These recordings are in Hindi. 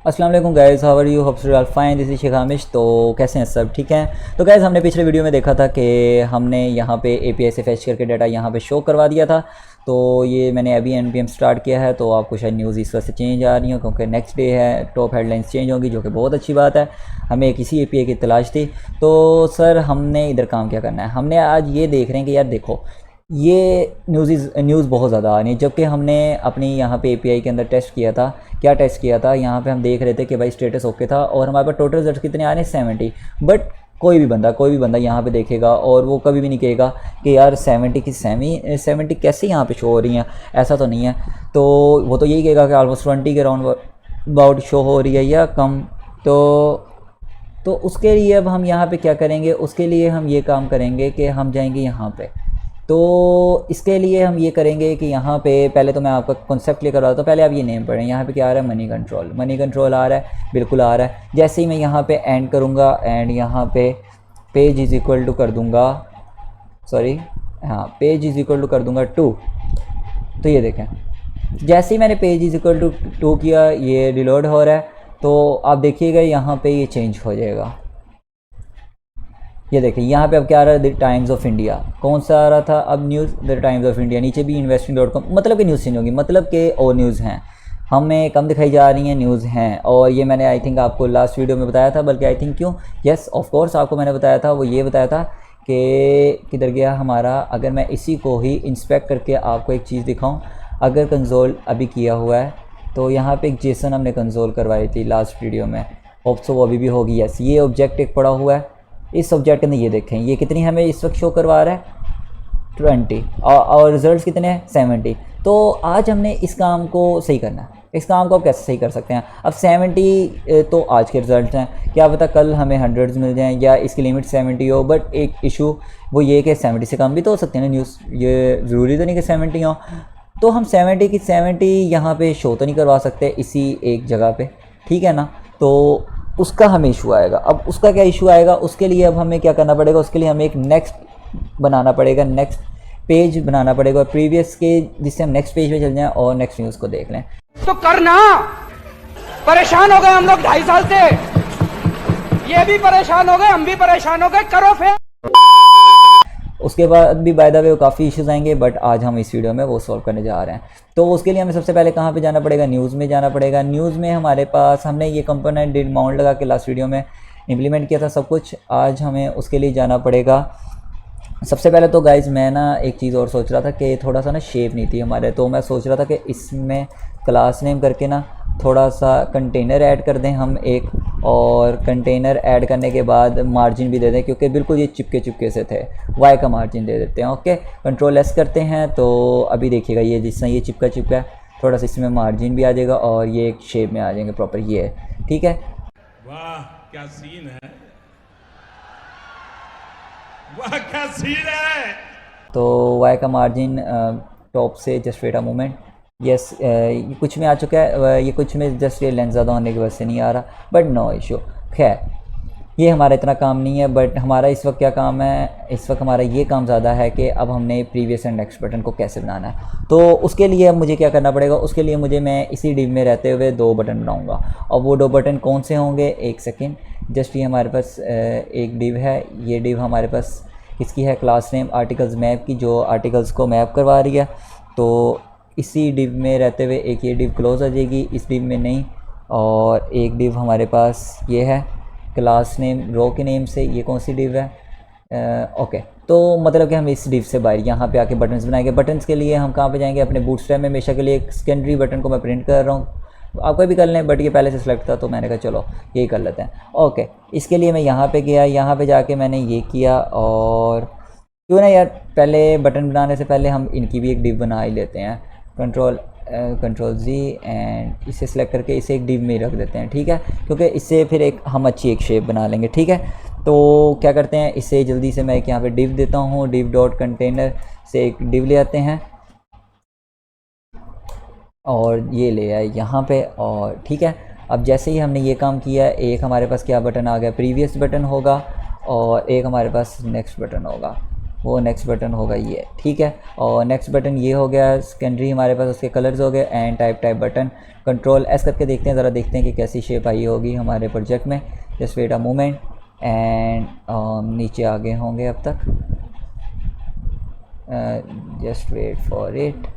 अस्सलाम वालेकुम guys, how are you? Hope so all fine. This is Sheikh Hamish. तो कैसे हैं सब? ठीक हैं। तो गाइस हमने पिछले वीडियो में देखा था कि हमने यहाँ पे एपीआई से फैच करके डाटा यहाँ पे शो करवा दिया था। तो ये मैंने अभी एनपीएम स्टार्ट किया है, तो आपको शायद न्यूज़ इस वजह से चेंज आ रही हो क्योंकि नेक्स्ट डे है, टॉप हेडलाइंस चेंज होंगी, जो कि बहुत अच्छी बात है। हमें किसी एपीआई की तलाश थी। तो सर हमने इधर काम क्या करना है, हमने आज ये देख रहे हैं कि यार देखो ये न्यूज़ बहुत ज़्यादा आ रही है, जबकि हमने अपनी यहाँ पे एपीआई के अंदर टेस्ट किया था। क्या टेस्ट किया था? यहाँ पे हम देख रहे थे कि भाई स्टेटस ओके था और हमारे पास टोटल रिजल्ट कितने आ रहे हैं 70। बट कोई भी बंदा यहाँ पे देखेगा और वो कभी भी नहीं कहेगा कि यार 70 की 70 कैसे यहाँ पे शो हो रही हैं, ऐसा तो नहीं है। तो वो तो यही कहेगा कि ऑलमोस्ट 20 के राउंड अबाउट शो हो रही है या कम। तो उसके लिए अब हम यहाँ पे क्या करेंगे, उसके लिए हम ये काम करेंगे कि हम जाएंगे यहाँ पे। तो इसके लिए हम ये करेंगे कि यहाँ पे पहले तो मैं आपका कॉन्सेप्ट क्लियर करवा देता हूँ। पहले आप ये नेम पढ़ें। यहाँ पे क्या आ रहा है? मनी कंट्रोल आ रहा है, बिल्कुल आ रहा है। जैसे ही मैं यहाँ पे एंड करूँगा एंड यहाँ पे पेज इज़ इक्वल टू कर दूँगा, सॉरी हाँ, पेज इज़ इक्वल टू कर दूँगा 2। तो ये देखें, जैसे ही मैंने पेज इज़ इक्वल टू 2 किया, ये रिलोड हो रहा है। तो आप देखिएगा यहाँ पे ये चेंज हो जाएगा। ये देखिए यहाँ पे अब क्या आ रहा है? The times of India. कौन सा आ रहा था? अब news the times of India. नीचे भी investing.com, मतलब कि न्यूज़ चेंज होगी, मतलब कि और न्यूज़ हैं हमें कम दिखाई जा रही हैं, न्यूज़ हैं। और ये मैंने आई थिंक आपको लास्ट वीडियो में बताया था, बल्कि आई थिंक क्यों, यस ऑफ कोर्स आपको मैंने बताया था। वो ये बताया था कि किधर गया हमारा, अगर मैं इसी को ही इंस्पेक्ट करके आपको एक चीज़ दिखाऊँ, अगर कंसोल अभी किया हुआ है तो यहाँ पर एक जेसन हमने कंसोल करवाई थी लास्ट वीडियो में, होप सो वो अभी भी होगी। यस, ये ऑब्जेक्ट एक पड़ा हुआ है। इस सब्जेक्ट के अंदर ये देखें, ये कितनी हमें इस वक्त शो करवा रहा है 20 और रिजल्ट्स कितने हैं 70। तो आज हमने इस काम को सही करना है। इस काम को आप कैसे सही कर सकते हैं? अब 70 तो आज के रिजल्ट हैं, क्या पता कल हमें 100 मिल जाएं या इसकी लिमिट 70 हो। बट एक इशू वो ये कि 70 से कम भी तो हो सकते हैं ना न्यूज़, ये ज़रूरी तो नहीं कि 70 हो। तो हम 70 की 70 यहाँ पे शो तो नहीं करवा सकते इसी एक जगह पे, ठीक है ना। तो उसका हमें इशू आएगा। अब उसका क्या इशू आएगा, उसके लिए अब हमें क्या करना पड़ेगा, उसके लिए हमें एक नेक्स्ट बनाना पड़ेगा, नेक्स्ट पेज बनाना पड़ेगा प्रीवियस के, जिससे हम नेक्स्ट पेज पे चल जाएं और नेक्स्ट न्यूज़ को देख लें। तो करना, परेशान हो गए हम लोग 2.5 साल से, ये भी परेशान हो गए, हम भी परेशान हो गए, करो फिर। उसके बाद भी बाय द वे काफ़ी इश्यूज़ आएंगे, बट आज हम इस वीडियो में वो सॉल्व करने जा रहे हैं। तो उसके लिए हमें सबसे पहले कहाँ पे जाना पड़ेगा? न्यूज़ में जाना पड़ेगा। न्यूज़ में हमारे पास हमने ये कंपोनेंट डिड माउंट लगा के लास्ट वीडियो में इम्प्लीमेंट किया था सब कुछ। आज हमें उसके लिए जाना पड़ेगा। सबसे पहले तो गाइज मैं ना एक चीज़ और सोच रहा था कि थोड़ा सा ना शेप नहीं थी हमारे, तो मैं सोच रहा था कि इसमें क्लास नेम करके ना थोड़ा सा कंटेनर ऐड कर दें हम एक, और कंटेनर ऐड करने के बाद मार्जिन भी दे दें, क्योंकि बिल्कुल ये चिपके से थे। वाई का मार्जिन दे देते हैं। ओके, कंट्रोल एस करते हैं। तो अभी देखिएगा ये जिस तरह ये चिपका है, थोड़ा सा इसमें मार्जिन भी आ जाएगा और ये एक शेप में आ जाएंगे प्रॉपर, ये ठीक है। वाह क्या सीन है, वाह क्या सीन है। तो वाई का मार्जिन टॉप से just wait a moment. Yes, ये कुछ में आ चुका है, ये कुछ में जस्ट ये लेंस ज़्यादा होने की वजह से नहीं आ रहा, बट नो इशू। खैर ये हमारा इतना काम नहीं है, बट हमारा इस वक्त क्या काम है, इस वक्त हमारा ये काम ज़्यादा है कि अब हमने प्रीवियस एंड नेक्स्ट बटन को कैसे बनाना है। तो उसके लिए अब मुझे क्या करना पड़ेगा, उसके लिए मैं इसी डिव में रहते हुए 2 बटन बनाऊँगा। और वो 2 बटन कौन से होंगे? एक सेकेंड, जस्ट ये हमारे पास एक डिव है। ये डिव हमारे पास किसकी है? क्लास नेम आर्टिकल्स मैप की, जो आर्टिकल्स को मैप करवा रही है। तो इसी डिव में रहते हुए एक ये डिव क्लोज आ जाएगी, इस डिव में नहीं। और एक डिव हमारे पास ये है क्लास नेम रो के नेम से। ये कौन सी डिव है? ओके, तो मतलब कि हम इस डिव से बाहर यहाँ पे आके बटन्स बनाएंगे। बटन्स के लिए हम कहाँ पे जाएंगे? अपने बूटस्ट्रैप में। हमेशा के लिए एक सेकेंडरी बटन को मैं प्रिंट कर रहा हूँ, आपको भी कर लें, बट ये पहले से सिलेक्ट था तो मैंने कहा चलो यही कर लेते हैं। ओके, इसके लिए मैं यहाँ पे गया, यहाँ पे जाके मैंने ये किया। और क्यों ना यार पहले बटन बनाने से पहले हम इनकी भी एक डिव बना ही लेते हैं। कंट्रोल जी एंड इसे सेलेक्ट करके इसे एक डिव में रख देते हैं, ठीक है, क्योंकि इससे फिर हम अच्छी एक शेप बना लेंगे, ठीक है। तो क्या करते हैं, इसे जल्दी से मैं एक यहाँ पे डिव देता हूँ, डिव डॉट कंटेनर से एक डिव ले आते हैं और ये ले आए यहाँ पे, और ठीक है। अब जैसे ही हमने ये काम किया, एक हमारे पास क्या बटन आ गया? प्रीवियस बटन होगा, और एक हमारे पास नेक्स्ट बटन होगा। वो नेक्स्ट बटन होगा ये, ठीक है। और नेक्स्ट बटन ये हो गया सेकेंडरी हमारे पास, उसके कलर्स हो गए। And type button, control S करके देखते हैं, ज़रा देखते हैं कि कैसी शेप आई होगी हमारे प्रोजेक्ट में। Just wait a moment and नीचे आगे होंगे अब तक, just wait for it.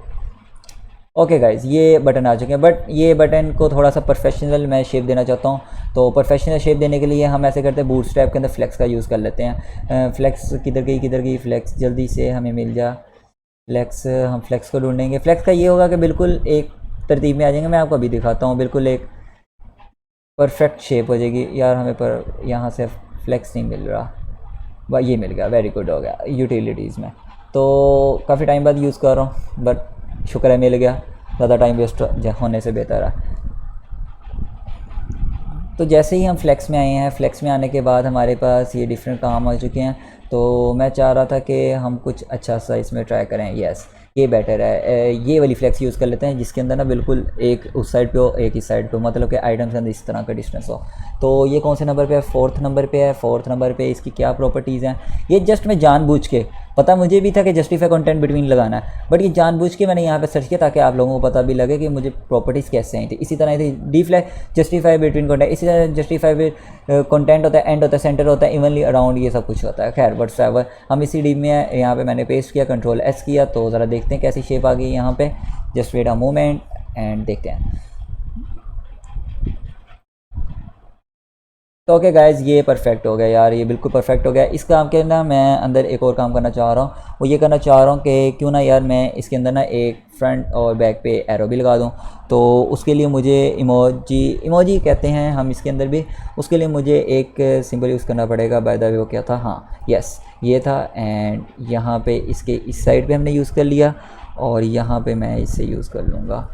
Okay guys, ये बटन आ चुके हैं, बट ये बटन को थोड़ा सा प्रोफेशनल मैं शेप देना चाहता हूँ। तो प्रोफेशनल शेप देने के लिए हम ऐसे करते हैं, बूटस्ट्रैप के अंदर फ्लेक्स का यूज़ कर लेते हैं। फ्लेक्स किधर गई फ्लेक्स, जल्दी से हमें मिल जा फ्लेक्स। हम फ्लेक्स को ढूंढेंगे। फ्लेक्स का ये होगा कि बिल्कुल एक तरतीब में आ जाएंगे। मैं आपको अभी दिखाता हूँ, बिल्कुल एक परफेक्ट शेप हो जाएगी यार हमें। पर यहाँ से फ्लेक्स नहीं मिल रहा, ये मिल गया, वेरी गुड हो गया यूटिलिटीज़ में। तो काफ़ी टाइम बाद यूज़ कर रहा हूँ, बट शुक्र है मिल गया, ज़्यादा टाइम वेस्ट होने से बेहतर है। तो जैसे ही हम फ्लेक्स में आए हैं, फ्लेक्स में आने के बाद हमारे पास ये डिफरेंट काम आ चुके हैं। तो मैं चाह रहा था कि हम कुछ अच्छा सा इसमें ट्राई करें। यस, ये बेटर है। ये वाली फ्लेक्स यूज़ कर लेते हैं जिसके अंदर ना बिल्कुल एक उस साइड पे हो, एक इस साइड पे हो, मतलब कि आइटम्स के अंदर इस तरह का डिस्टेंस हो। तो ये कौन से नंबर पे है? 4th नंबर पे है। 4th नंबर पे इसकी क्या प्रॉपर्टीज़ हैं? ये जस्ट मैं जानबूझ के, पता मुझे भी था कि जस्टिफाई कंटेंट बिटवीन लगाना है, बट ये जानबूझ के मैंने यहाँ पे सर्च किया ताकि आप लोगों को पता भी लगे कि मुझे प्रॉपर्टीज़ कैसे आई थी। इसी तरह थी D flag, justify between content. इसी तरह जस्टिफाई विद कंटेंट होता है, एंड होता है, सेंटर होता है, इवनली अराउंड, ये सब कुछ होता है। खैर व्हाट्सएवर, हम इसी डी में है। यहाँ पे मैंने पेस्ट किया, कंट्रोल एस किया, तो ज़रा देखते हैं कैसी शेप आ गई यहाँ पे। Just wait a moment and देखते हैं। तो ओके गाइज़, ये परफेक्ट हो गया यार, ये बिल्कुल परफेक्ट हो गया। इस काम के ना मैं अंदर एक और काम करना चाह रहा हूँ, वो ये करना चाह रहा हूँ कि क्यों ना यार मैं इसके अंदर ना एक फ्रंट और बैक पे एरो भी लगा दूँ। तो उसके लिए मुझे इमोजी कहते हैं हम इसके अंदर भी, उसके लिए मुझे एक सिंबल यूज़ करना पड़ेगा। बाय द वे वो क्या था? हाँ यस, ये था। एंड यहाँ पे इसके इस साइड पे हमने यूज़ कर लिया, और यहाँ पे मैं इसे यूज़ कर लूँगा।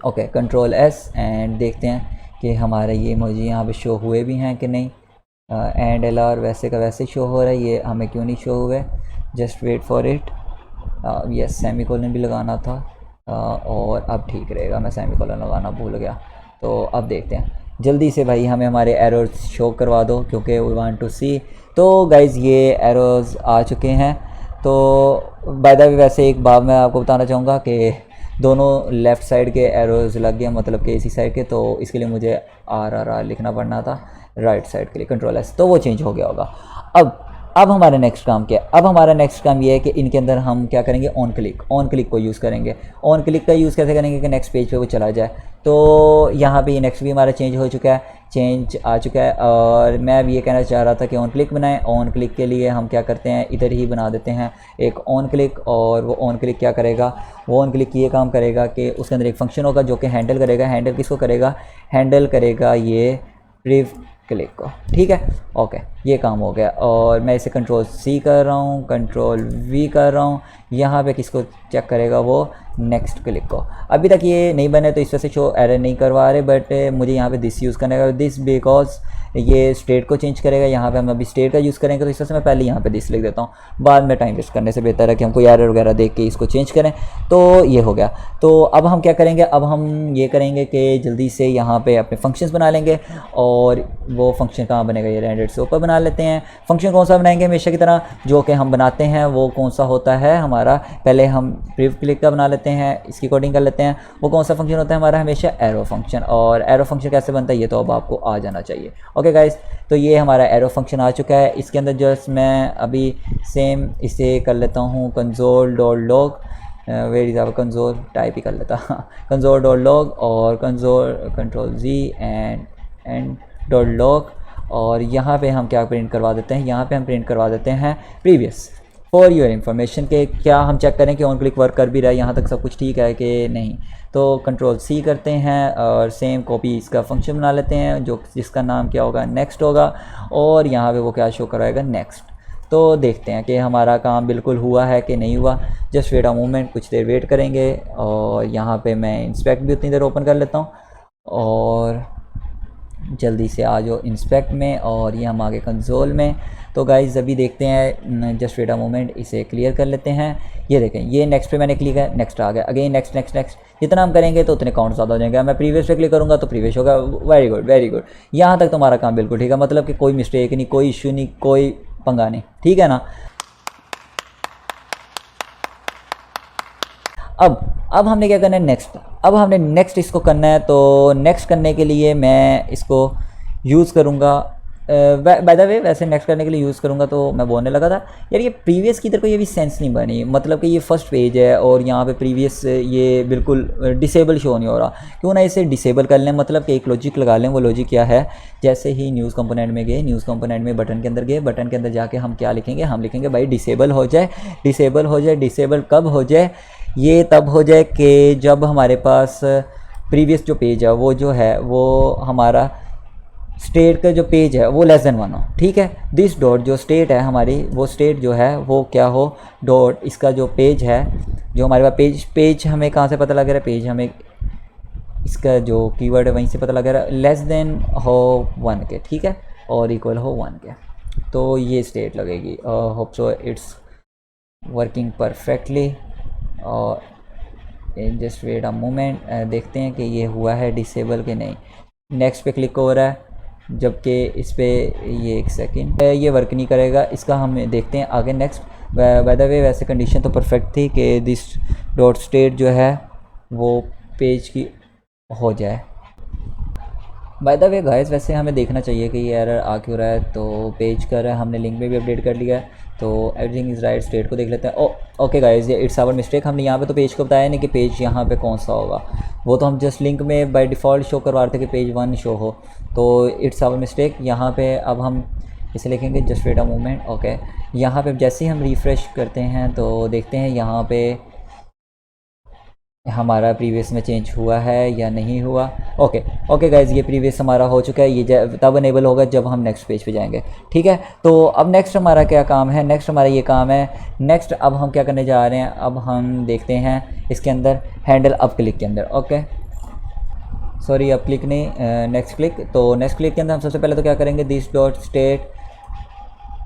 ओके, कंट्रोल एस एंड देखते हैं कि हमारे ये इमोजी यहाँ पे शो हुए भी हैं कि नहीं। एंड LR वैसे का वैसे शो हो रहा है, ये हमें क्यों नहीं शो हुए? Just wait for it. Yes, semicolon भी लगाना था, और अब ठीक रहेगा, मैं सेमीकोलन लगाना भूल गया। तो अब देखते हैं जल्दी से भाई, हमें हमारे एरर्स शो करवा दो क्योंकि वी वांट टू सी। तो गाइज़ ये एरर्स आ चुके हैं। तो बाय द वे वैसे एक बात मैं आपको बताना चाहूँगा कि दोनों लेफ़्ट साइड के एरोज़ लग गए, मतलब कि इसी साइड के। तो इसके लिए मुझे RRR लिखना पड़ना था राइट साइड के लिए, कंट्रोल एस, तो वो चेंज हो गया होगा। अब हमारा नेक्स्ट काम क्या है? अब हमारा नेक्स्ट काम ये है कि इनके अंदर हम क्या करेंगे? ऑन क्लिक को यूज़ करेंगे। ऑन क्लिक का यूज़ कैसे करेंगे कि नेक्स्ट पेज पे वो चला जाए। तो यहाँ पे ये नेक्स्ट भी हमारा चेंज हो चुका है, चेंज आ चुका है। और मैं अब ये कहना चाह रहा था कि ऑन क्लिक बनाएं। ऑन क्लिक के लिए हम क्या करते हैं, इधर ही बना देते हैं एक ऑन क्लिक। और वो ऑन क्लिक क्या करेगा? वो ऑन क्लिक ये काम करेगा कि उसके अंदर एक फंक्शन होगा जो कि हैंडल करेगा। हैंडल किसको करेगा? हैंडल करेगा ये प्रिव क्लिक को, ठीक है। ओके, ये काम हो गया। और मैं इसे कंट्रोल C कर रहा हूँ, कंट्रोल V कर रहा हूँ। यहाँ पे किसको चेक करेगा? वो नेक्स्ट क्लिक को। अभी तक ये नहीं बने तो इस वजह से शो एरर नहीं करवा रहे, बट मुझे यहाँ पे दिस यूज़ करने का, दिस बिकॉज ये स्टेट को चेंज करेगा। यहाँ पे हम अभी स्टेट का यूज़ करेंगे, तो इस वजह से मैं पहले यहाँ पे दिस लिख देता हूँ। बाद में टाइम वेस्ट करने से बेहतर है कि हम कोई एरर वगैरह देख के इसको चेंज करें। तो ये हो गया। तो अब हम क्या करेंगे? अब हम ये करेंगे कि जल्दी से यहाँ पे अपने फंक्शंस बना लेंगे। और वो फंक्शन कहाँ बनेगा? ये रेंडर से ऊपर बना लेते हैं। फंक्शन कौन सा बनाएंगे? हमेशा की तरह जो कि हम बनाते हैं वो कौन सा होता है हमारा? पहले हम प्रिव क्लिक का बना लेते हैं, इसकी कोडिंग कर लेते हैं। वो कौन सा फंक्शन होता है हमारा? हमेशा एरो फंक्शन। और एरो फंक्शन कैसे बनता है ये तो अब आपको आ जाना चाहिए। ओके गाइस, तो ये हमारा एरो फंक्शन आ चुका है। इसके अंदर जस्ट मैं अभी सेम इसे कर लेता हूँ console.log, where is our console, type ही कर लेता console.log और कंट्रोल Z एंड .log। और यहाँ पे हम क्या प्रिंट करवा देते हैं? यहाँ पे हम प्रिंट करवा देते हैं प्रीवियस फॉर योर इन्फॉर्मेशन के। क्या हम चेक करें कि ऑन क्लिक वर्क कर भी रहा है, यहाँ तक सब कुछ ठीक है कि नहीं। तो कंट्रोल C करते हैं और सेम कॉपी इसका फंक्शन बना लेते हैं जो जिसका नाम क्या होगा? नेक्स्ट होगा। और यहाँ पे वो क्या शो कराएगा? नेक्स्ट। तो देखते हैं कि हमारा काम बिल्कुल हुआ है कि नहीं हुआ। जस्ट वेट अ मोमेंट, कुछ देर वेट करेंगे। और यहाँ पे मैं इंस्पेक्ट भी उतनी देर ओपन कर लेता हूँ। और जल्दी से आ जाओ इंस्पेक्ट में, और ये हम आगे कंसोल में। तो गाइज़ अभी देखते हैं, जस्ट वेट अ मोमेंट, इसे क्लियर कर लेते हैं। ये देखें, ये नेक्स्ट पे मैंने क्लिक है, नेक्स्ट आ गया। अगेन नेक्स्ट नेक्स्ट नेक्स्ट, जितना हम करेंगे तो उतने काउंट ज़्यादा हो जाएंगे। मैं प्रीवियस पे क्लिक करूँगा तो प्रीवियस होगा। वेरी गुड वेरी गुड, यहाँ तक तो हमारा काम बिल्कुल ठीक है। मतलब कि कोई मिस्टेक नहीं, कोई इशू नहीं, कोई पंगा नहीं, ठीक है ना। अब हमने क्या करना है नेक्स्ट, अब हमने नेक्स्ट इसको करना है। तो नेक्स्ट करने के लिए मैं इसको यूज़ करूँगा, बाय द वे वैसे नेक्स्ट करने के लिए यूज़ करूँगा। तो मैं बोलने लगा था यार ये प्रीवियस की तरह को ये भी सेंस नहीं बनी, मतलब कि ये फर्स्ट पेज है और यहाँ पे प्रीवियस ये बिल्कुल डिसेबल शो नहीं हो रहा, क्यों ना इसे डिसेबल कर लें। मतलब कि एक लॉजिक लगा लें, वो लॉजिक क्या है, जैसे ही न्यूज़ कंपोनेंट में गए, न्यूज़ कंपोनेंट में बटन के अंदर गए, बटन के अंदर जाके हम क्या लिखेंगे, हम लिखेंगे भाई डिसेबल हो जाए। डिसेबल हो जाए, डिसेबल कब हो जाए, ये तब हो जाए कि जब हमारे पास प्रीवियस जो पेज है वो जो है वो हमारा स्टेट का जो पेज है वो लेस देन 1 हो, ठीक है। दिस डॉट जो स्टेट है हमारी, वो स्टेट जो है वो क्या हो, डॉट इसका जो पेज है, जो हमारे पास पेज हमें कहाँ से पता लग रहा है, पेज हमें इसका जो कीवर्ड है वहीं से पता लग रहा है, लेस देन हो 1 के, ठीक है, और इक्वल हो 1 के। तो ये स्टेट लगेगी। Hope so it's working perfectly. और जस्ट वेट अ मोमेंट, देखते हैं कि ये हुआ है डिसेबल कि नहीं। नेक्स्ट पे क्लिक हो रहा है, जबकि इस पे ये एक सेकंड ये वर्क नहीं करेगा, इसका हम देखते हैं आगे नेक्स्ट। बाय द वे वैसे कंडीशन तो परफेक्ट थी कि दिस डॉट स्टेट जो है वो पेज की हो जाए। बाय द वे गाइस वैसे हमें देखना चाहिए कि ये एरर आ क्यों रहा है। तो पेज कर रहा है, हमने लिंक में भी अपडेट कर लिया है, तो एवरीथिंग इज़ राइट। स्टेट को देख लेते हैं। ओके गाइस, ये इट्स आवर मिस्टेक। हमने यहाँ पे तो पेज को बताया नहीं कि पेज यहाँ पे कौन सा होगा, वो तो हम जस्ट लिंक में बाय डिफ़ॉल्ट शो करवा रहे थे कि पेज 1 शो हो। तो इट्स आवर मिस्टेक। यहाँ पे अब हम इसे लिखेंगे just wait a moment. Okay, यहाँ पे जैसे ही हम रिफ़्रेश करते हैं तो देखते हैं यहाँ पे हमारा प्रीवियस में चेंज हुआ है या नहीं हुआ। ओके गाइज, ये प्रीवियस हमारा हो चुका है। ये तब अनेबल होगा जब हम नेक्स्ट पेज पे जाएंगे, ठीक है। तो अब नेक्स्ट हमारा क्या काम है, नेक्स्ट हमारा ये काम है। नेक्स्ट अब हम क्या करने जा रहे हैं, अब हम देखते हैं इसके अंदर हैंडल अप क्लिक के अंदर। ओके सॉरी, अप क्लिक नहीं, नेक्स्ट क्लिक। तो नेक्स्ट क्लिक के अंदर हम सबसे पहले तो क्या करेंगे, दिस डॉट स्टेट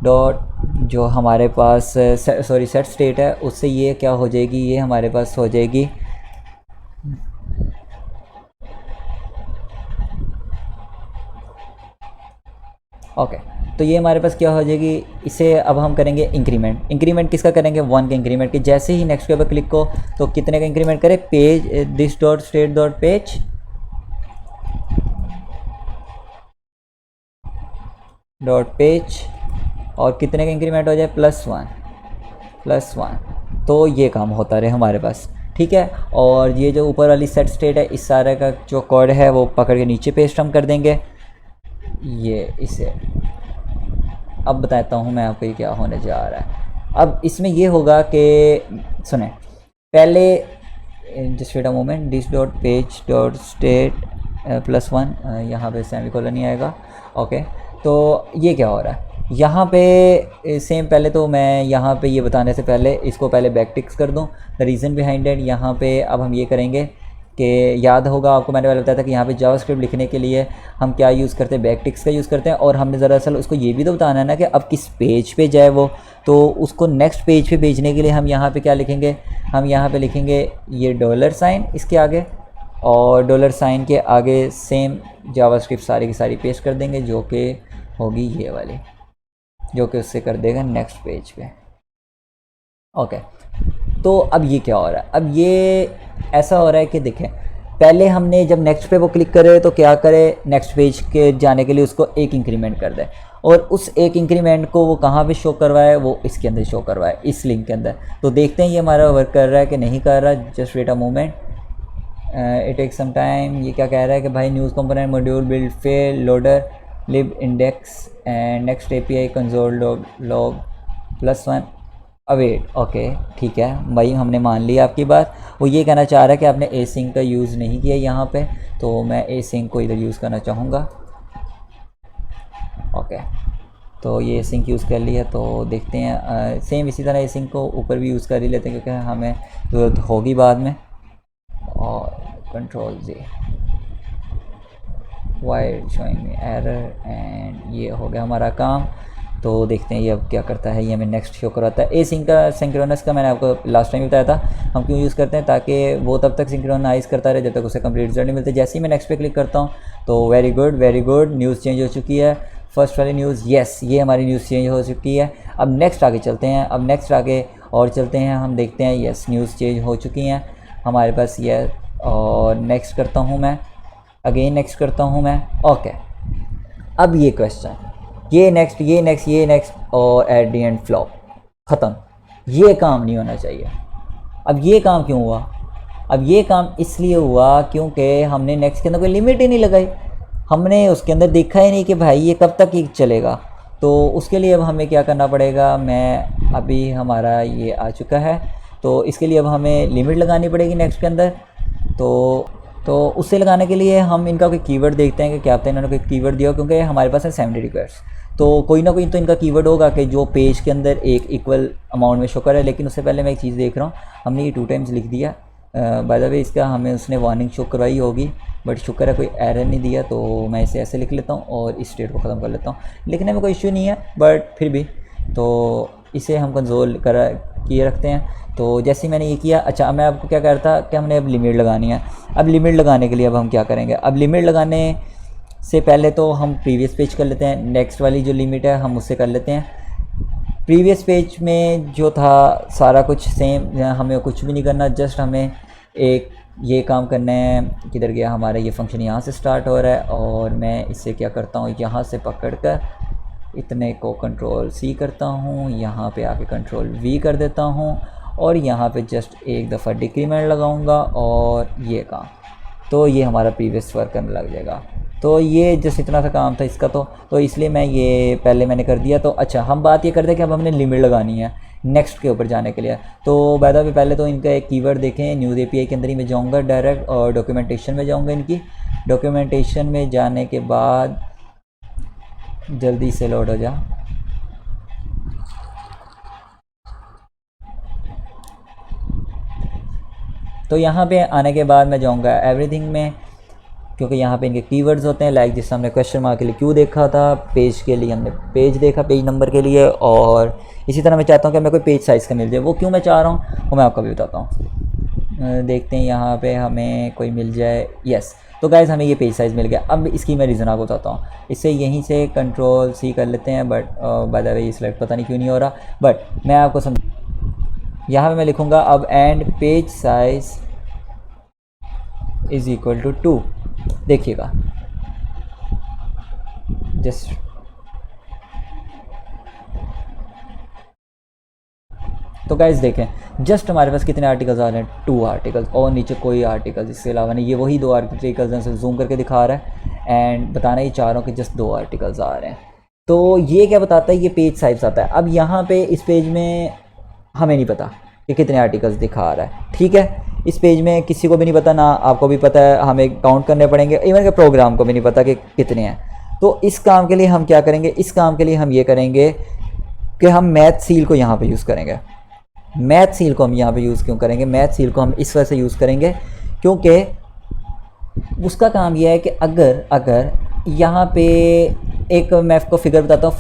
डॉट जो हमारे पास सॉरी सेट स्टेट है, उससे ये क्या हो जाएगी, ये हमारे पास हो जाएगी ओके। तो ये हमारे पास क्या हो जाएगी, इसे अब हम करेंगे इंक्रीमेंट। इंक्रीमेंट किसका करेंगे, 1 के इंक्रीमेंट की। जैसे ही नेक्स्ट के ऊपर क्लिक को तो कितने का इंक्रीमेंट करें, page this dot state dot page dot page और कितने का इंक्रीमेंट हो जाए, +1। तो ये काम होता रहे हमारे पास, ठीक है। और ये जो ऊपर वाली सेट स्टेट है, इस सारे का जो कोड है वो पकड़ के नीचे पेस्ट हम कर देंगे। ये इसे अब बताता हूँ मैं आपको ये क्या होने जा रहा है। अब इसमें ये होगा कि सुने पहले just wait a moment, this dot page dot state +1, यहाँ पे सेमीकोलन नहीं आएगा। ओके, तो ये क्या हो रहा है यहाँ पे, सेम पहले तो मैं यहाँ पे ये बताने से पहले इसको पहले बैक टिक्स कर दूँ। द रीज़न बिहाइंड इट, यहाँ पे अब हम ये करेंगे कि याद होगा आपको मैंने पहले बताया था कि यहाँ पे जावास्क्रिप्ट लिखने के लिए हम क्या यूज़ करते हैं, बैक टिक्स का यूज़ करते हैं। और हमने दरअसल उसको ये भी तो बताना है ना कि अब किस पेज पे जाए वो, तो उसको नेक्स्ट पेज पे भेजने के लिए हम यहाँ पे क्या लिखेंगे, हम यहाँ पे लिखेंगे ये $, इसके आगे, और $, के आगे सेम जावास्क्रिप्ट सारी की सारी पेस्ट कर देंगे, जो कि होगी ये वाली, जो कि उससे कर देगा नेक्स्ट पेज पे। ओके, तो अब ये क्या हो रहा है, अब ये ऐसा हो रहा है कि देखें पहले हमने जब नेक्स्ट पे वो क्लिक करे तो क्या करे, नेक्स्ट पेज के जाने के लिए उसको एक इंक्रीमेंट कर दे, और उस एक इंक्रीमेंट को वो कहाँ पे शो करवाए, वो इसके अंदर शो करवाए, इस लिंक के अंदर। तो देखते हैं ये हमारा वर्क कर रहा है कि नहीं कर रहा। Just wait a moment, it take some time. ये क्या कह रहा है कि भाई news component module build fail loader lib index and next API console log +1 await. Okay ठीक है भाई, हमने मान लिया आपकी बात। वो ये कहना चाह रहा है कि आपने async का यूज़ नहीं किया यहाँ पे, तो मैं async को इधर यूज़ करना चाहूँगा। ओके, तो ये async यूज़ कर लिया। तो देखते हैं सेम इसी तरह async को ऊपर भी यूज़ कर ही लेते हैं, क्योंकि हमें ज़रूरत होगी बाद में। और Ctrl+Z, wide showing me error, and ये हो गया हमारा काम। तो देखते हैं ये अब क्या करता है, ये हमें नेक्स्ट शो कराता है। async का सिंक्रोनस का मैंने आपको लास्ट टाइम बताया था, हम क्यों यूज़ करते हैं, ताकि वो तब तक सिंक्रोनाइज करता रहे जब तक उसे कंप्लीट रिजल्ट नहीं मिलते। जैसे ही मैं नेक्स्ट पे क्लिक करता हूँ तो वेरी गुड न्यूज़ चेंज हो चुकी है। फर्स्ट वाली न्यूज़, यस ये हमारी न्यूज़ चेंज हो चुकी है। अब नेक्स्ट आगे चलते हैं, अब नेक्स्ट आगे और चलते हैं, हम देखते हैं यस न्यूज़ चेंज हो चुकी हैं हमारे पास ये। और नेक्स्ट करता हूँ मैं, अगेन नेक्स्ट करता हूँ मैं, ओके। अब ये क्वेश्चन, ये नेक्स्ट और एट दी एंड फ्लॉप, ख़त्म। ये काम नहीं होना चाहिए। अब ये काम क्यों हुआ? अब ये काम इसलिए हुआ क्योंकि हमने नेक्स्ट के अंदर कोई लिमिट ही नहीं लगाई, हमने उसके अंदर देखा ही नहीं कि भाई ये कब तक ही चलेगा। तो उसके लिए अब हमें क्या करना पड़ेगा, मैं अभी हमारा ये आ चुका है, तो इसके लिए अब हमें लिमिट लगानी पड़ेगी नेक्स्ट के अंदर। तो उससे लगाने के लिए हम इनका कोई कीवर्ड देखते हैं कि क्या पता इन्होंने कोई कीवर्ड दिया हो, क्योंकि हमारे पास है 70 रिक्वेस्ट, तो कोई ना कोई तो इनका कीवर्ड होगा कि जो पेज के अंदर एक इक्वल अमाउंट में शो करे। लेकिन उससे पहले मैं एक चीज़ देख रहा हूँ, हमने ये 2 टाइम्स लिख दिया। बाय द वे इसका हमें उसने वार्निंग शो करवाई होगी, बट शुक्र है कोई एरर नहीं दिया, तो मैं इसे ऐसे लिख लेता हूँ और इस स्टेट को ख़त्म कर लेता हूँ। लिखने में कोई इश्यू नहीं है, बट फिर भी तो इसे हम कंसोल किए रखते हैं। तो जैसे ही मैंने ये किया, अच्छा मैं आपको क्या कह रहा था कि हमने अब लिमिट लगानी है। अब लिमिट लगाने के लिए अब हम क्या करेंगे, अब लिमिट लगाने से पहले तो हम प्रीवियस पेज कर लेते हैं, नेक्स्ट वाली जो लिमिट है हम उससे कर लेते हैं। प्रीवियस पेज में जो था सारा कुछ सेम, हमें कुछ भी नहीं करना, जस्ट हमें एक ये काम करना है। किधर गया हमारा ये फंक्शन, यहाँ से स्टार्ट हो रहा है और मैं इससे क्या करता हूँ, यहाँ से पकड़ कर इतने को कंट्रोल C करता हूँ, यहाँ पे आके कंट्रोल V कर देता हूँ और यहाँ पे जस्ट एक दफ़ा डिक्रीमेंट लगाऊंगा और ये काम, तो ये हमारा प्रीवियस वर्क करने लग जाएगा। तो ये जस्ट इतना सा काम था इसका, तो इसलिए मैं ये पहले मैंने कर दिया। तो अच्छा हम बात ये करते हैं कि अब हमने लिमिट लगानी है नेक्स्ट के ऊपर जाने के लिए। तो बाय द वे पहले तो इनका एक कीवर्ड देखें, न्यूज़ API के अंदर ही मैं जाऊँगा डायरेक्ट और डॉक्यूमेंटेशन में जाऊँगा। इनकी डॉक्यूमेंटेशन में जाने के बाद जल्दी से लोड हो जा, तो यहाँ पे आने के बाद मैं जाऊँगा एवरीथिंग में, क्योंकि यहाँ पे इनके कीवर्ड्स होते हैं। लाइक जिस हमने क्वेश्चन मार्क के लिए क्यों देखा था, पेज के लिए हमने पेज देखा, पेज नंबर के लिए। और इसी तरह मैं चाहता हूँ कि मैं कोई पेज साइज़ का मिल जाए, वो क्यों मैं चाह रहा हूँ वो मैं आपको भी बताता हूँ। देखते हैं यहाँ पे हमें कोई मिल जाए, यस। तो गाइज़ हमें ये पेज साइज़ मिल गया। अब इसकी मैं रीज़न आपको बताता हूँ, इससे यहीं से कंट्रोल C कर लेते हैं, बट बाय द वे ये सिलेक्ट पता नहीं क्यों नहीं हो रहा, बट मैं आपको यहाँ पे मैं लिखूँगा अब and page size is equal to 2। देखिएगा जस्ट तो गाइस देखें जस्ट हमारे पास कितने आर्टिकल्स आ रहे हैं, 2 आर्टिकल्स और नीचे कोई आर्टिकल्स इसके अलावा नहीं। ये वही 2 आर्टिकल्स हैं, जूम करके दिखा रहा है एंड बताना ही चाह रहा हूँ कि जस्ट 2 आर्टिकल्स आ रहे हैं। तो ये क्या बताता है, ये पेज साइज आता है। अब यहाँ पे इस पेज में हमें नहीं पता कि कितने आर्टिकल्स दिखा रहा है, ठीक है। इस पेज में किसी को भी नहीं पता, ना आपको भी पता है, हमें काउंट करने पड़ेंगे, इवन के प्रोग्राम को भी नहीं पता कि कितने हैं। तो इस काम के लिए हम क्या करेंगे, इस काम के लिए हम ये करेंगे कि हम मैथ सील को यहाँ पे यूज़ करेंगे। मैथ सील को हम यहाँ पे यूज़ क्यों करेंगे, मैथ सील को हम इस वजह से यूज़ करेंगे क्योंकि उसका काम यह है कि अगर यहाँ पे एक मैं आपको फिगर बताता हूँ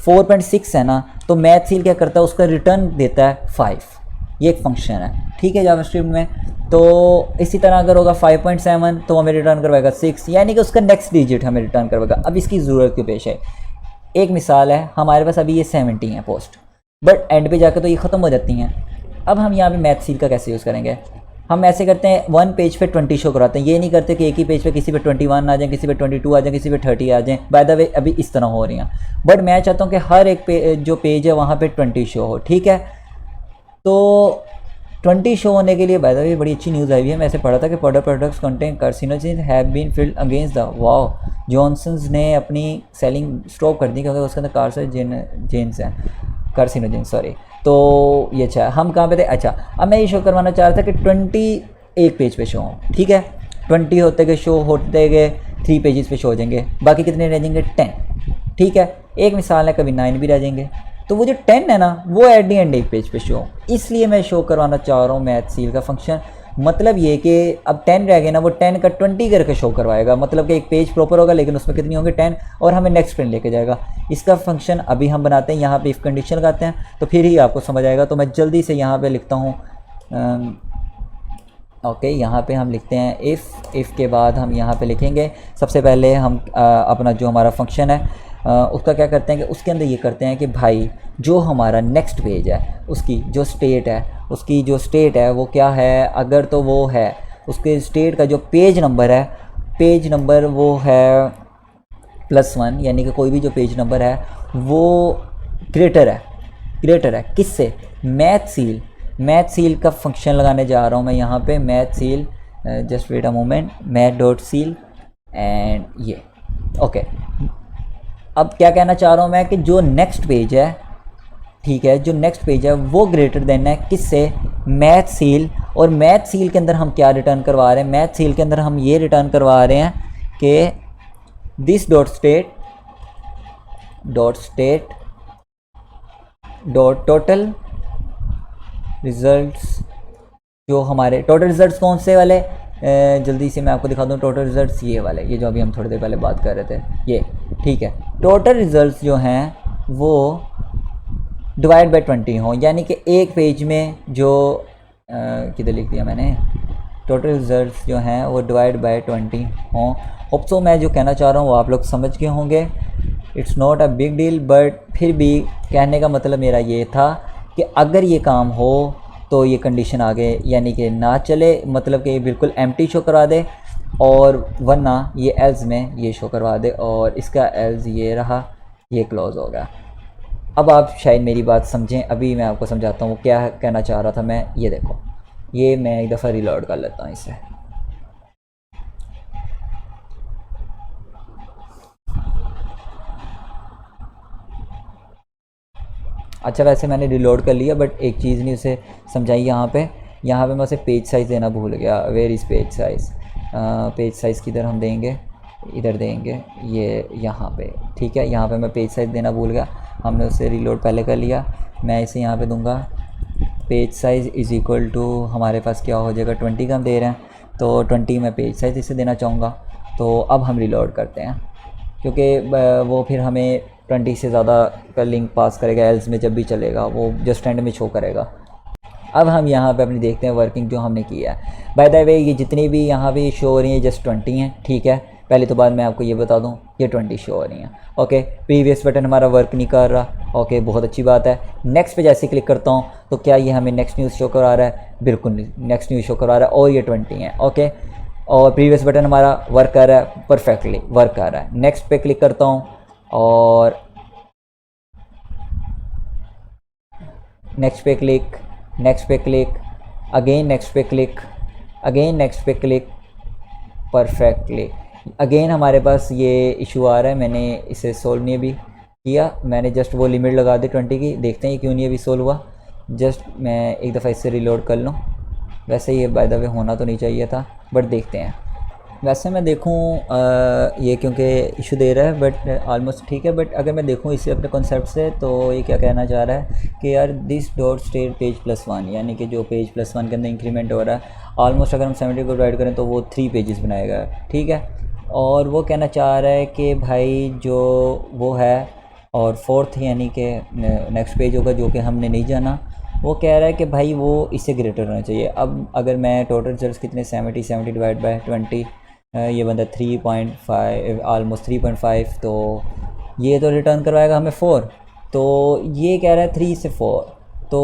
4.6 है ना, तो मैथ सील क्या करता है, उसका रिटर्न देता है 5। ये एक फंक्शन है, ठीक है, जावास्क्रिप्ट में। तो इसी तरह अगर होगा 5.7 तो हमें रिटर्न करवाएगा 6, यानी कि उसका नेक्स्ट डिजिट हमें रिटर्न करवाएगा। अब इसकी ज़रूरत क्यों पेश है, एक मिसाल है, हमारे पास अभी ये 70 है पोस्ट, बट एंड पे जाकर तो ये ख़त्म हो जाती हैं। अब हम यहाँ पे मैथ सील का कैसे यूज़ करेंगे, हम ऐसे करते हैं 1 पेज पे 20 शो कराते हैं। ये नहीं करते कि एक ही पेज पे किसी पे 21 आ जाए, किसी पे 22 आ जाए, किसी पे 30 आ जाए। बाय द वे अभी इस तरह हो रही हैं, बट मैं चाहता हूँ कि हर एक जो पेज है वहाँ पे 20 शो हो, ठीक है। तो 20 शो होने के लिए बाय द वे बड़ी अच्छी न्यूज़ आई हुई है, मैं ऐसे पढ़ा था कि products contain carcinogen have been filed against the wow, Johnson's ने अपनी सेलिंग स्टॉप कर दी क्योंकि उसके अंदर कार्सिनोजेन्स हैं, कार्सिनोजेन सॉरी। तो ये अच्छा हम कहाँ पे थे, अच्छा अब मैं ये शो करवाना चाह रहा था कि 20 एक पेज पे शो हों, ठीक है। 20 होते गए शो होते गए 3 पेजेस पे शो हो जाएंगे, बाकी कितने रह जाएंगे 10, ठीक है। एक मिसाल है कभी 9 भी रह जाएंगे, तो वो जो 10 है ना वो एट दी एंड एक पेज पे शो, इसलिए मैं शो करवाना चाह रहा हूँ मैथ सील का फंक्शन। मतलब ये कि अब 10 रह गए ना, वो 10 का 20 करके शो करवाएगा, मतलब कि एक पेज प्रॉपर होगा लेकिन उसमें कितनी होंगी 10, और हमें नेक्स्ट प्रिंट लेके जाएगा। इसका फंक्शन अभी हम बनाते हैं, यहाँ पे इफ़ कंडीशन लगाते हैं तो फिर ही आपको समझ आएगा। तो मैं जल्दी से यहाँ पे लिखता हूँ ओके यहाँ पे हम लिखते हैं इफ़ के बाद हम यहाँ पे लिखेंगे सबसे पहले हम अपना जो हमारा फंक्शन है उसका क्या करते हैं कि उसके अंदर ये करते हैं कि भाई जो हमारा नेक्स्ट पेज है उसकी जो स्टेट है वो क्या है, अगर तो वो है उसके स्टेट का जो पेज नंबर वो है +1, यानी कि कोई भी जो पेज नंबर है वो ग्रेटर है किससे, मैथ सील का फंक्शन लगाने जा रहा हूँ मैं यहाँ पे, math ceil, just wait a moment, math dot ceil and ये ओके। अब क्या कहना चाह रहा हूँ मैं कि जो नेक्स्ट पेज है, ठीक है, जो नेक्स्ट पेज है वो ग्रेटर देन है किससे, मैथ सील। और मैथ सील के अंदर हम क्या रिटर्न करवा रहे हैं, मैथ सील के अंदर हम ये रिटर्न करवा रहे हैं कि this dot state dot total results, जो हमारे टोटल रिजल्ट्स कौन से वाले, जल्दी से मैं आपको दिखा दूँ, टोटल रिजल्ट्स ये वाले, ये जो अभी हम थोड़ी देर पहले बात कर रहे थे ये, ठीक है। टोटल रिजल्ट्स जो हैं वो डिवाइड बाय 20 हों, यानी कि एक पेज में जो किधर लिख दिया मैंने, टोटल रिजल्ट्स जो हैं वो डिवाइड बाय 20 हों। होप सो मैं जो कहना चाह रहा हूँ वो आप लोग समझ गए होंगे, it's not a big deal, but फिर भी कहने का मतलब मेरा ये था कि अगर ये काम हो तो ये कंडीशन आगे यानी कि ना चले, मतलब कि ये बिल्कुल एम्प्टी शो करवा दे, और वरना ये एल्स में ये शो करवा दे, और इसका एल्स ये रहा, ये क्लोज हो गया। अब आप शायद मेरी बात समझें, अभी मैं आपको समझाता हूँ क्या कहना चाह रहा था मैं। ये देखो, ये मैं एक दफ़ा रिलोड कर लेता हूँ इसे। अच्छा वैसे मैंने रिलोड कर लिया, बट एक चीज़ नहीं उसे समझाई यहाँ पे मैं उसे पेज साइज़ देना भूल गया। Where is page size, page size किधर हम देंगे, इधर देंगे, ये यहाँ पे, ठीक है। यहाँ पे मैं पेज साइज़ देना भूल गया, हमने उसे रिलोड पहले कर लिया। मैं इसे यहाँ पे दूंगा page size is equal to, हमारे पास क्या हो जाएगा, 20 का हम दे रहे हैं, तो 20 में पेज साइज़ इसे देना चाहूँगा। तो अब हम रिलोड करते हैं, क्योंकि वो फिर हमें 20 से ज़्यादा का लिंक पास करेगा, एल्स में जब भी चलेगा वो जस्ट एंड में शो करेगा। अब हम यहाँ पे अपनी देखते हैं वर्किंग जो हमने किया है। बाय द वे ये जितनी भी यहाँ पे शो हो रही हैं जस्ट 20 हैं, ठीक है। पहले तो बाद मैं आपको ये बता दूँ ये 20 शो हो रही हैं, ओके। प्रीवियस बटन हमारा वर्क नहीं कर रहा, ओके, बहुत अच्छी बात है। नेक्स्ट पे जैसे क्लिक करता हूँ तो क्या ये हमें नेक्स्ट न्यूज़ शो करा रहा है, बिल्कुल नहीं, नेक्स्ट न्यूज़ शो करा रहा है, और ये 20 है, ओके। और प्रीवियस बटन हमारा वर्क कर रहा है, परफेक्टली वर्क कर रहा है। नेक्स्ट पे क्लिक करता हूँ और नेक्स्ट पे क्लिक, अगेन नेक्स्ट पे क्लिक, अगेन नेक्स्ट पे क्लिक, परफेक्टली। अगेन हमारे पास ये इशू आ रहा है, मैंने इसे सोल्व नहीं अभी किया, मैंने जस्ट वो लिमिट लगा दी 20 की। देखते हैं क्यों नहीं अभी सोल्व हुआ, जस्ट मैं एक दफ़ा इससे रिलोड कर लूँ। वैसे ये बाय द वे होना तो नहीं चाहिए था, बट देखते हैं। वैसे मैं देखूँ ये क्योंकि इशू दे रहा है, बट ऑलमोस्ट ठीक है। बट अगर मैं देखूँ इसे अपने कॉन्सेप्ट से, तो ये क्या कहना चाह रहा है कि यार दिस डॉट स्टेट पेज +1, यानी कि जो पेज +1 के अंदर इंक्रीमेंट हो रहा है, ऑलमोस्ट अगर हम 70 को डिवाइड करें तो वो 3 पेजेस बनाएगा, ठीक है। और वो कहना चाह रहा है कि भाई जो वो है, और 4th यानी कि नेक्स्ट पेज होगा जो कि हमने नहीं जाना, वो कह रहा है कि भाई वो इससे ग्रेटर होना चाहिए। अब अगर मैं टोटल रिजल्ट्स कितने 70 डिवाइड बाय 20, ये बंदा 3.5 ऑलमोस्ट 3.5, तो ये तो रिटर्न करवाएगा हमें 4, तो ये कह रहा है 3 से 4। तो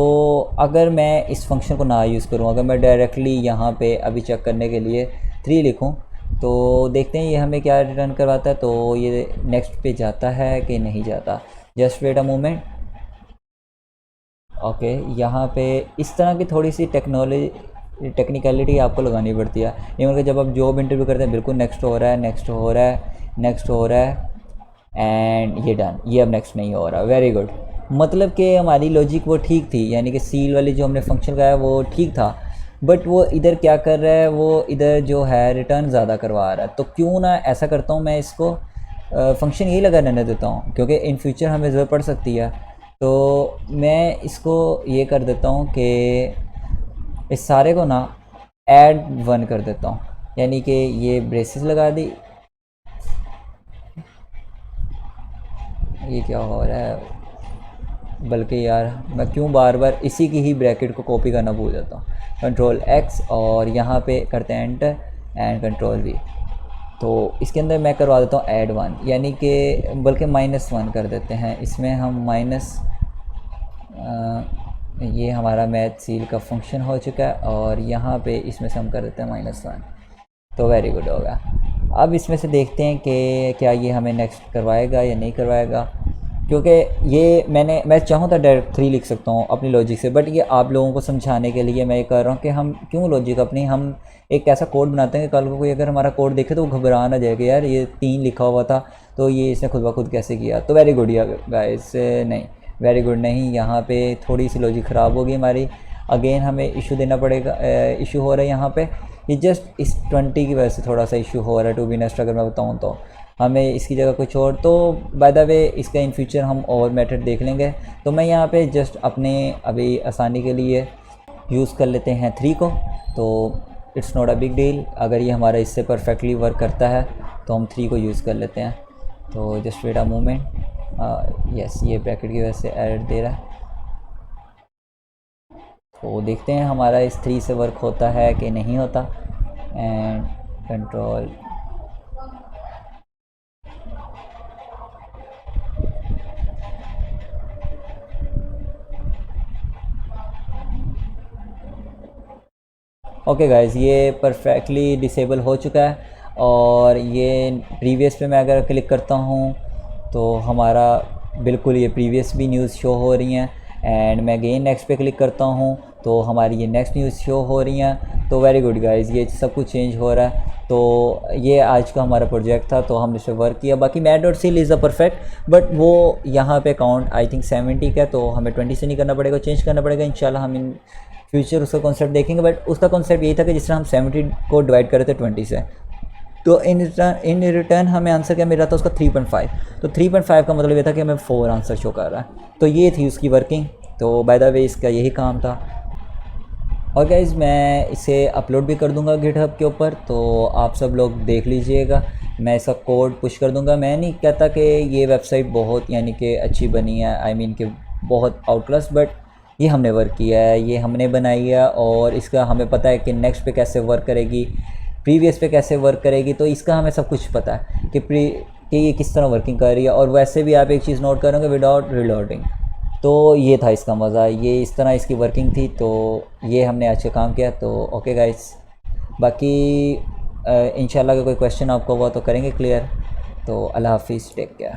अगर मैं इस फंक्शन को ना यूज़ करूँ, अगर मैं डायरेक्टली यहाँ पे अभी चेक करने के लिए 3 लिखूँ, तो देखते हैं ये हमें क्या रिटर्न करवाता है। तो ये नेक्स्ट पे जाता है कि नहीं जाता, just wait a moment, okay. यहाँ पे इस तरह की थोड़ी सी टेक्निकलिटी आपको लगानी पड़ती है। ये मतलब जब आप जॉब इंटरव्यू करते हैं, बिल्कुल नेक्स्ट हो रहा है, नेक्स्ट हो रहा है, नेक्स्ट हो रहा है, एंड ये डन, ये अब नेक्स्ट नहीं हो रहा, वेरी गुड। मतलब कि हमारी लॉजिक वो ठीक थी, यानी कि सील वाली जो हमने फंक्शन लगाया वो ठीक था, बट वो इधर क्या कर रहा है, वो इधर जो है रिटर्न ज़्यादा करवा रहा है। तो क्यों ना ऐसा करता हूँ, मैं इसको फंक्शन यही लगा रहने देता हूँ, क्योंकि इन फ्यूचर हमें ज़रूरत पड़ सकती है। तो मैं इसको ये कर देता हूँ कि इस सारे को ना ऐड 1 कर देता हूँ, यानी कि ये ब्रेसेस लगा दी। ये क्या हो रहा है, बल्कि यार मैं क्यों बार बार इसी की ही ब्रैकेट को कॉपी करना भूल जाता हूँ। कंट्रोल एक्स और यहाँ पे करते हैं एंटर एंड कंट्रोल वी। तो इसके अंदर मैं करवा देता हूँ ऐड 1, यानी कि बल्कि -1 कर देते हैं इसमें हम माइनस। ये हमारा मैथ सील का फंक्शन हो चुका है और यहाँ पे इसमें से हम कर देते हैं -1। तो वेरी गुड होगा। अब इसमें से देखते हैं कि क्या ये हमें नेक्स्ट करवाएगा या नहीं करवाएगा, क्योंकि ये मैं चाहूँ तो डायरेक्ट 3 लिख सकता हूँ अपनी लॉजिक से, बट ये आप लोगों को समझाने के लिए मैं ये कर रहा हूँ कि हम क्यों लॉजिक अपनी, हम एक ऐसा कोड बनाते हैं कि कल को कोई अगर हमारा कोड देखे तो वो घबरा ना जाएगा, यार ये 3 लिखा हुआ था तो ये इसने खुद ब खुद कैसे किया। तो वेरी गुड गाइस, नहीं वेरी गुड नहीं, यहाँ पे थोड़ी सी लॉजिक ख़राब होगी हमारी। अगेन हमें इशू देना पड़ेगा, इशू हो रहा है यहाँ पे, ये जस्ट इस 20 की वजह से थोड़ा सा इशू हो रहा है टू बी नेक्स्ट। अगर मैं बताऊँ तो हमें इसकी जगह कुछ और, तो बाय द वे इसका इन फ्यूचर हम और मेथड देख लेंगे। तो मैं यहाँ पे जस्ट अपने अभी आसानी के लिए यूज़ कर लेते हैं 3 को, तो it's not a big deal. अगर ये हमारा इससे परफेक्टली वर्क करता है तो हम 3 को यूज़ कर लेते हैं। तो just wait a moment, yes ये ब्रैकेट की वजह से एरर दे रहा है, तो देखते हैं हमारा इस 3 से वर्क होता है कि नहीं होता। एंड कंट्रोल ओके गाइस, ये परफेक्टली डिसेबल हो चुका है। और ये प्रीवियस पे मैं अगर क्लिक करता हूँ तो हमारा बिल्कुल ये प्रीवियस भी न्यूज़ शो हो रही हैं। एंड मैं अगेन नेक्स्ट पे क्लिक करता हूँ तो हमारी ये नेक्स्ट न्यूज़ शो हो रही हैं। तो वेरी गुड गाइस, ये सब कुछ चेंज हो रहा है। तो ये आज का हमारा प्रोजेक्ट था, तो हमने इस पर वर्क किया। बाकी मैट.सील इज़ अ परफेक्ट, बट वो यहाँ पे काउंट आई थिंक 70 का है, तो हमें 20 से नहीं करना पड़ेगा, चेंज करना पड़ेगा। इंशाल्लाह हम इन फ्यूचर उसका कॉन्सेप्ट देखेंगे, बट उसका कॉन्सेप्ट यही था कि जिस तरह हम 70 को डिवाइड कर रहे थे 20 से, तो इन रिटर्न हमें आंसर क्या मिल रहा था उसका 3.5। तो 3.5 का मतलब ये था कि हमें 4 आंसर शो कर रहा है। तो ये थी उसकी वर्किंग। तो बाय द वे इसका यही काम था। और गाइज़ मैं इसे अपलोड भी कर दूंगा गिटहब के ऊपर, तो आप सब लोग देख लीजिएगा। मैं इसका कोड पुश कर दूंगा। मैं नहीं कहता कि ये वेबसाइट बहुत यानी कि अच्छी बनी है, आई मीन कि बहुत आउट क्लास, बट ये हमने वर्क किया है, ये हमने बनाई है और इसका हमें पता है कि नेक्स्ट पे कैसे वर्क करेगी, प्रीवियस पे कैसे वर्क करेगी। तो इसका हमें सब कुछ पता है कि ये किस तरह वर्किंग कर रही है। और वैसे भी आप एक चीज़ नोट करोगे, विदाउट रिलोडिंग। तो ये था इसका मज़ा, ये इस तरह इसकी वर्किंग थी। तो ये हमने आज का काम किया। तो ओके गाइस, बाकी इंशाल्लाह अगर कोई क्वेश्चन आपको हुआ तो करेंगे क्लियर। तो अल्लाह हाफिज़, टेक केयर।